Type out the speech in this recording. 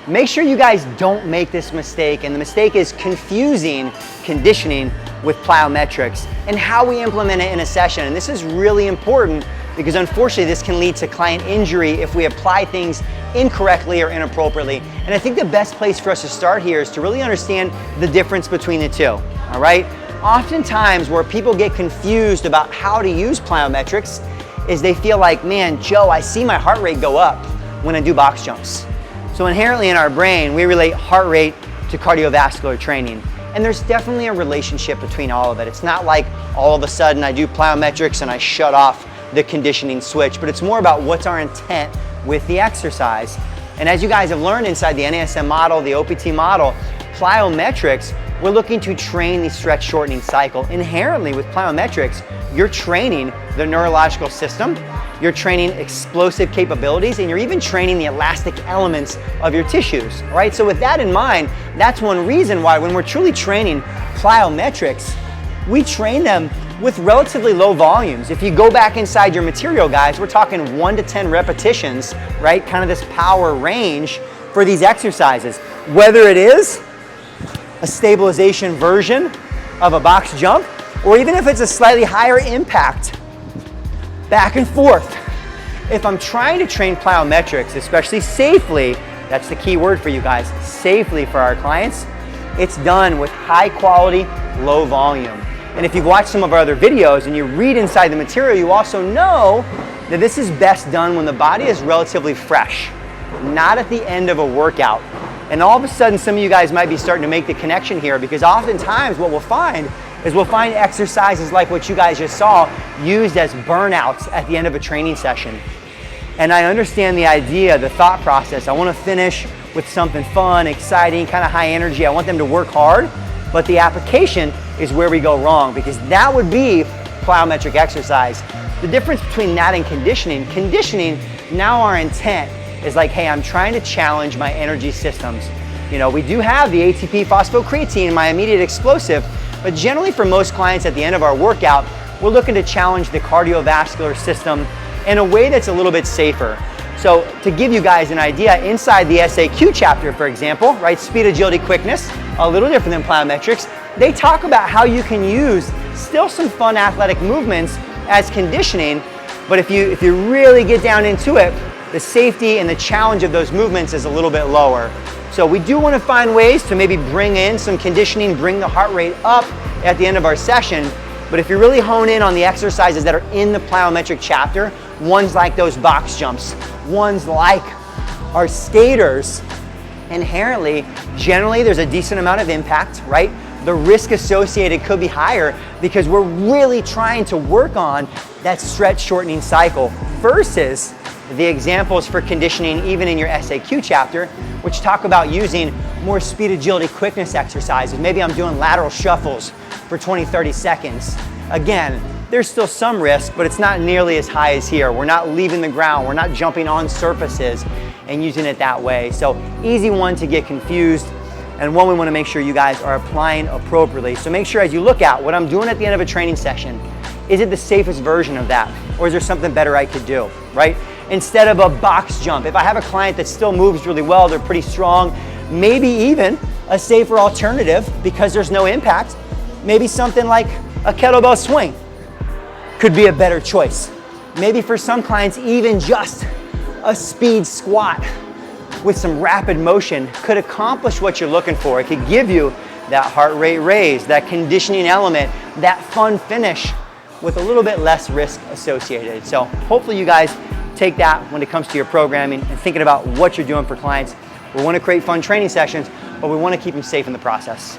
Make sure you guys don't make this mistake, and the mistake is confusing conditioning with plyometrics and how we implement it in a session. And this is really important because unfortunately this can lead to client injury if we apply things incorrectly or inappropriately. And I think the best place for us to start here is to really understand the difference between the two, all right? Oftentimes where people get confused about how to use plyometrics is they feel like, man, Joe, I see my heart rate go up when I do box jumps. So inherently in our brain, we relate heart rate to cardiovascular training. And there's definitely a relationship between all of it. It's not like all of a sudden I do plyometrics and I shut off the conditioning switch, but it's more about what's our intent with the exercise. And as you guys have learned inside the NASM model, the OPT model, plyometrics, we're looking to train the stretch shortening cycle. Inherently with plyometrics, you're training the neurological system, you're training explosive capabilities, and you're even training the elastic elements of your tissues, right? So with that in mind, that's one reason why when we're truly training plyometrics, we train them with relatively low volumes. If you go back inside your material, guys, we're talking 1 to 10 repetitions, right? Kind of this power range for these exercises. Whether it is a stabilization version of a box jump, or even if it's a slightly higher impact, back and forth. If I'm trying to train plyometrics, especially safely, that's the key word for you guys, safely for our clients, it's done with high quality, low volume. And if you've watched some of our other videos and you read inside the material, you also know that this is best done when the body is relatively fresh, not at the end of a workout. And all of a sudden, some of you guys might be starting to make the connection here, because oftentimes what we'll find is we'll find exercises like what you guys just saw used as burnouts at the end of a training session. And I understand the idea, the thought process. I want to finish with something fun, exciting, kind of high energy. I want them to work hard, but the application is where we go wrong, because that would be plyometric exercise. The difference between that and conditioning, now our intent is like, hey, I'm trying to challenge my energy systems. You know, we do have the ATP phosphocreatine, my immediate explosive, but generally for most clients at the end of our workout, we're looking to challenge the cardiovascular system in a way that's a little bit safer. So to give you guys an idea, inside the SAQ chapter, for example, right, speed, agility, quickness, a little different than plyometrics, they talk about how you can use still some fun athletic movements as conditioning, but if you really get down into it, the safety and the challenge of those movements is a little bit lower. So we do want to find ways to maybe bring in some conditioning, bring the heart rate up at the end of our session. But if you really hone in on the exercises that are in the plyometric chapter, ones like those box jumps, ones like our skaters, inherently, generally there's a decent amount of impact, right? The risk associated could be higher because we're really trying to work on that stretch shortening cycle versus the examples for conditioning even in your SAQ chapter, which talk about using more speed, agility, quickness exercises. Maybe I'm doing lateral shuffles for 20, 30 seconds. Again, there's still some risk, but it's not nearly as high as here. We're not leaving the ground. We're not jumping on surfaces and using it that way. So easy one to get confused, and one we want to make sure you guys are applying appropriately. So make sure as you look at what I'm doing at the end of a training session, is it the safest version of that? Or is there something better I could do, right? Instead of a box jump, if I have a client that still moves really well, they're pretty strong, maybe even a safer alternative because there's no impact, maybe something like a kettlebell swing could be a better choice. Maybe for some clients, even just a speed squat with some rapid motion could accomplish what you're looking for. It could give you that heart rate raise, that conditioning element, that fun finish with a little bit less risk associated. So hopefully you guys take that when it comes to your programming and thinking about what you're doing for clients. We want to create fun training sessions, but we want to keep them safe in the process.